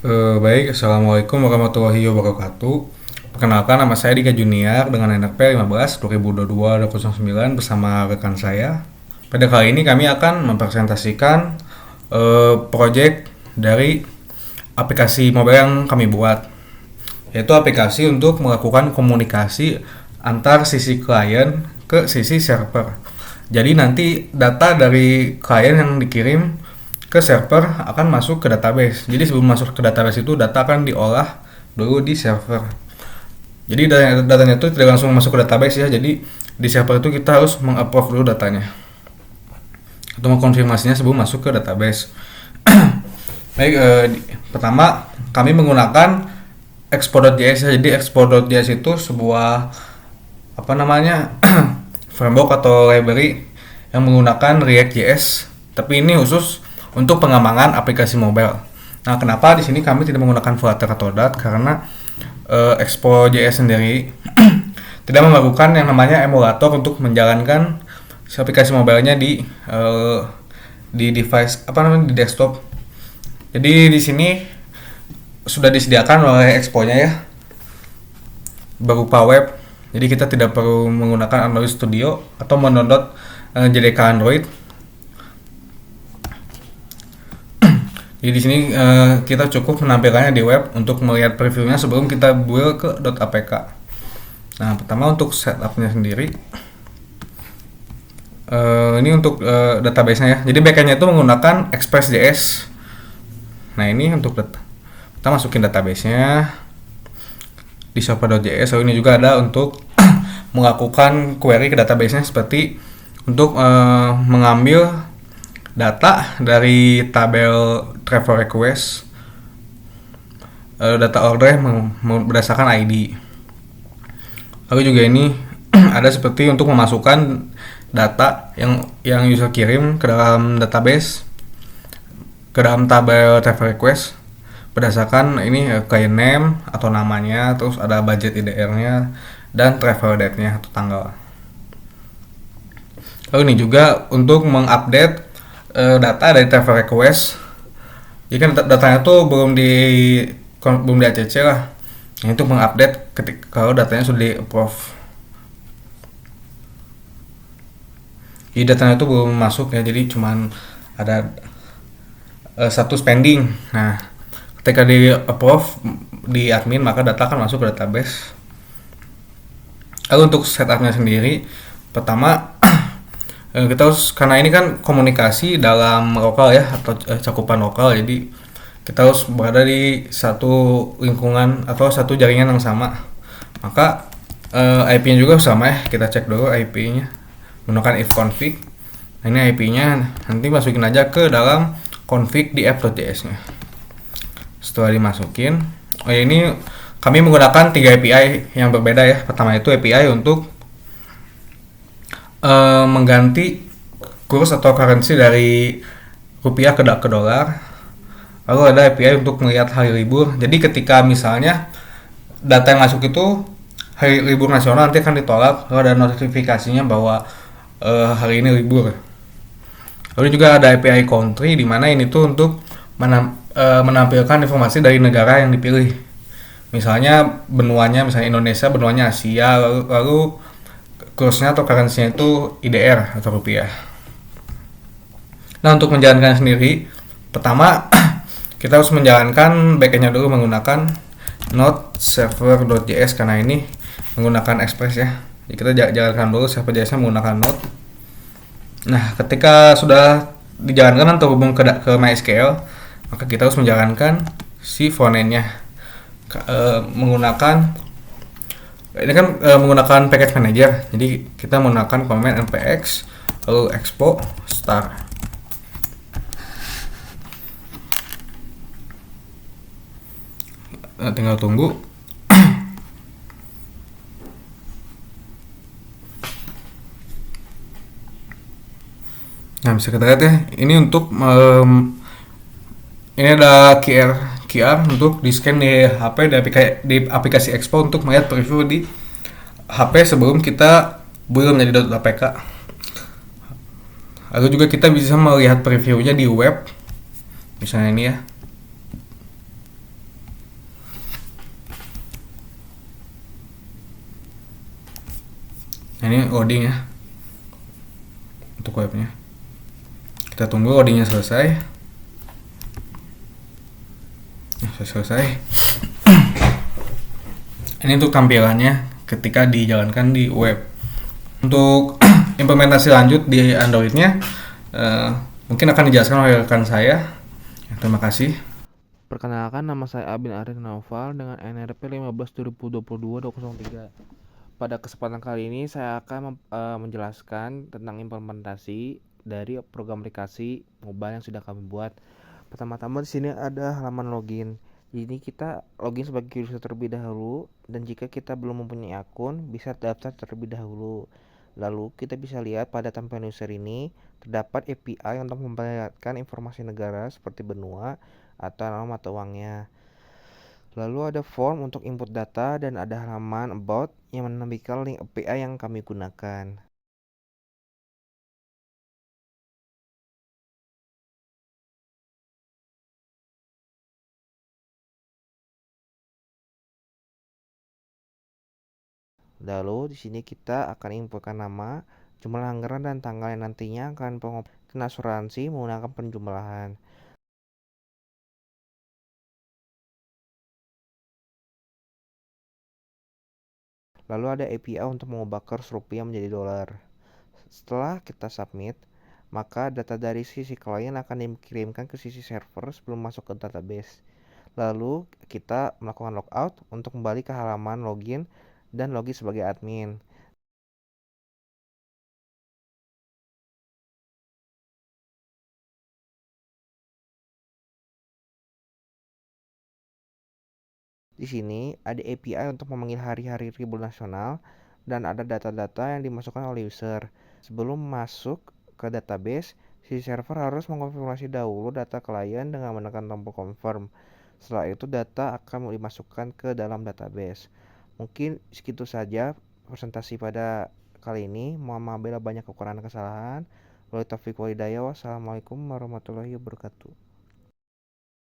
Baik, Assalamualaikum warahmatullahi wabarakatuh. Perkenalkan, nama saya Dika Junior dengan NRP 15 2022-09 bersama rekan saya. Pada kali ini kami akan mempresentasikan proyek dari aplikasi mobile yang kami buat, yaitu aplikasi untuk melakukan komunikasi antar sisi klien ke sisi server. Jadi nanti data dari klien yang dikirim ke server akan masuk ke database. Jadi sebelum masuk ke database itu data akan diolah dulu di server. Jadi datanya itu tidak langsung masuk ke database ya. Jadi di server itu kita harus mengupload dulu datanya atau mengkonfirmasinya sebelum masuk ke database. Baik, pertama kami menggunakan expo.js ya. Jadi expo.js itu sebuah framework atau library yang menggunakan React.js, tapi ini khusus untuk pengembangan aplikasi mobile. Nah, kenapa di sini kami tidak menggunakan Flutter atau Dart? Karena Expo.js sendiri tidak memerlukan yang namanya emulator untuk menjalankan aplikasi mobilenya di device di desktop. Jadi di sini sudah disediakan oleh Expo-nya ya berupa web. Jadi kita tidak perlu menggunakan Android Studio atau mendownload JDK Android. Jadi di sini kita cukup menampilkannya di web untuk melihat previewnya sebelum kita build ke .apk. Nah, pertama untuk setupnya sendiri, ini untuk database-nya ya. Jadi backend-nya itu menggunakan Express.js. Nah, ini untuk kita masukin database-nya di server.js. Lalu ini juga ada untuk melakukan query ke database-nya seperti untuk mengambil data dari tabel travel request, data order berdasarkan ID. Lalu juga ini ada seperti untuk memasukkan data yang user kirim ke dalam database, ke dalam tabel travel request berdasarkan ini client name atau namanya, terus ada budget IDR-nya dan travel date-nya atau tanggal. Lalu ini juga untuk mengupdate data dari travel request. Jadi kan datanya tuh belum di ACC lah. Nah, itu mengupdate ketika kalau datanya sudah di approve. Jadi datanya itu belum masuk ya, jadi cuman ada satu pending. Nah, ketika di approve di admin maka data akan masuk ke database. Lalu untuk setupnya sendiri, pertama kita harus, karena ini kan komunikasi dalam lokal ya atau cakupan lokal, jadi kita harus berada di satu lingkungan atau satu jaringan yang sama. Maka IP-nya juga sama ya, kita cek dulu IP-nya menggunakan ifconfig. Nah, ini IP-nya nanti masukin aja ke dalam config di app.js-nya. Setelah dimasukin, ini kami menggunakan 3 API yang berbeda ya. Pertama itu API untuk mengganti kurs atau currency dari rupiah ke dolar. Lalu ada API untuk melihat hari libur. Jadi ketika misalnya data yang masuk itu hari libur nasional, nanti akan ditolak, lalu ada notifikasinya bahwa hari ini libur. Lalu juga ada API country, di mana ini tuh untuk menampilkan informasi dari negara yang dipilih. Misalnya benuanya, misalnya Indonesia, benuanya Asia, lalu kursnya atau currency-nya itu IDR atau rupiah. Nah, untuk menjalankan sendiri, pertama kita harus menjalankan backend-nya dulu menggunakan Node server.js karena ini menggunakan Express ya. Jadi kita jalankan dulu server.js-nya menggunakan Node. Nah, ketika sudah dijalankan dan terhubung ke MySQL, maka kita harus menjalankan si frontend-nya menggunakan ini kan menggunakan package manager. Jadi kita menggunakan command npx lalu expo star. Tinggal tunggu. Nah, bisa kita lihat ya, ini untuk ini ada QR untuk di scan di HP di aplikasi Expo untuk melihat preview di HP sebelum kita belum menjadi .apk. Lalu juga kita bisa melihat previewnya di web, misalnya ini ya. Nah, ini loading ya untuk webnya. Kita tunggu loadingnya selesai. Nah, sudah selesai. Ini untuk tampilannya ketika dijalankan di web. Untuk implementasi lanjut di Androidnya, eh, mungkin akan dijelaskan oleh rekan saya. Terima kasih. Perkenalkan, nama saya Abin Arif Naufal dengan NRP 15/2022-203. Pada kesempatan kali ini saya akan menjelaskan tentang implementasi dari program aplikasi mobile yang sudah kami buat. Pertama-tama di sini ada halaman login. Jadi kita login sebagai user terlebih dahulu, dan jika kita belum mempunyai akun, bisa daftar terlebih dahulu. Lalu kita bisa lihat pada tampilan user ini terdapat API untuk memperlihatkan informasi negara seperti benua atau nama mata uangnya. Lalu ada form untuk input data dan ada halaman about yang menampilkan link API yang kami gunakan. Lalu di sini kita akan inputkan nama, jumlah anggaran dan tanggal yang nantinya akan pengoperasian asuransi menggunakan penjumlahan. Lalu ada API untuk mengubah kurs rupiah menjadi dolar. Setelah kita submit, maka data dari sisi klien akan dikirimkan ke sisi server sebelum masuk ke database. Lalu kita melakukan logout untuk kembali ke halaman login dan login sebagai admin. Di sini ada API untuk memanggil hari-hari libur nasional dan ada data-data yang dimasukkan oleh user. Sebelum masuk ke database, si server harus mengkonfirmasi dahulu data klien dengan menekan tombol confirm. Setelah itu data akan dimasukkan ke dalam database. Mungkin segitu saja presentasi pada kali ini. Mohon maaf bila banyak kekurangan kesalahan. Wassalamualaikum warahmatullahi wabarakatuh.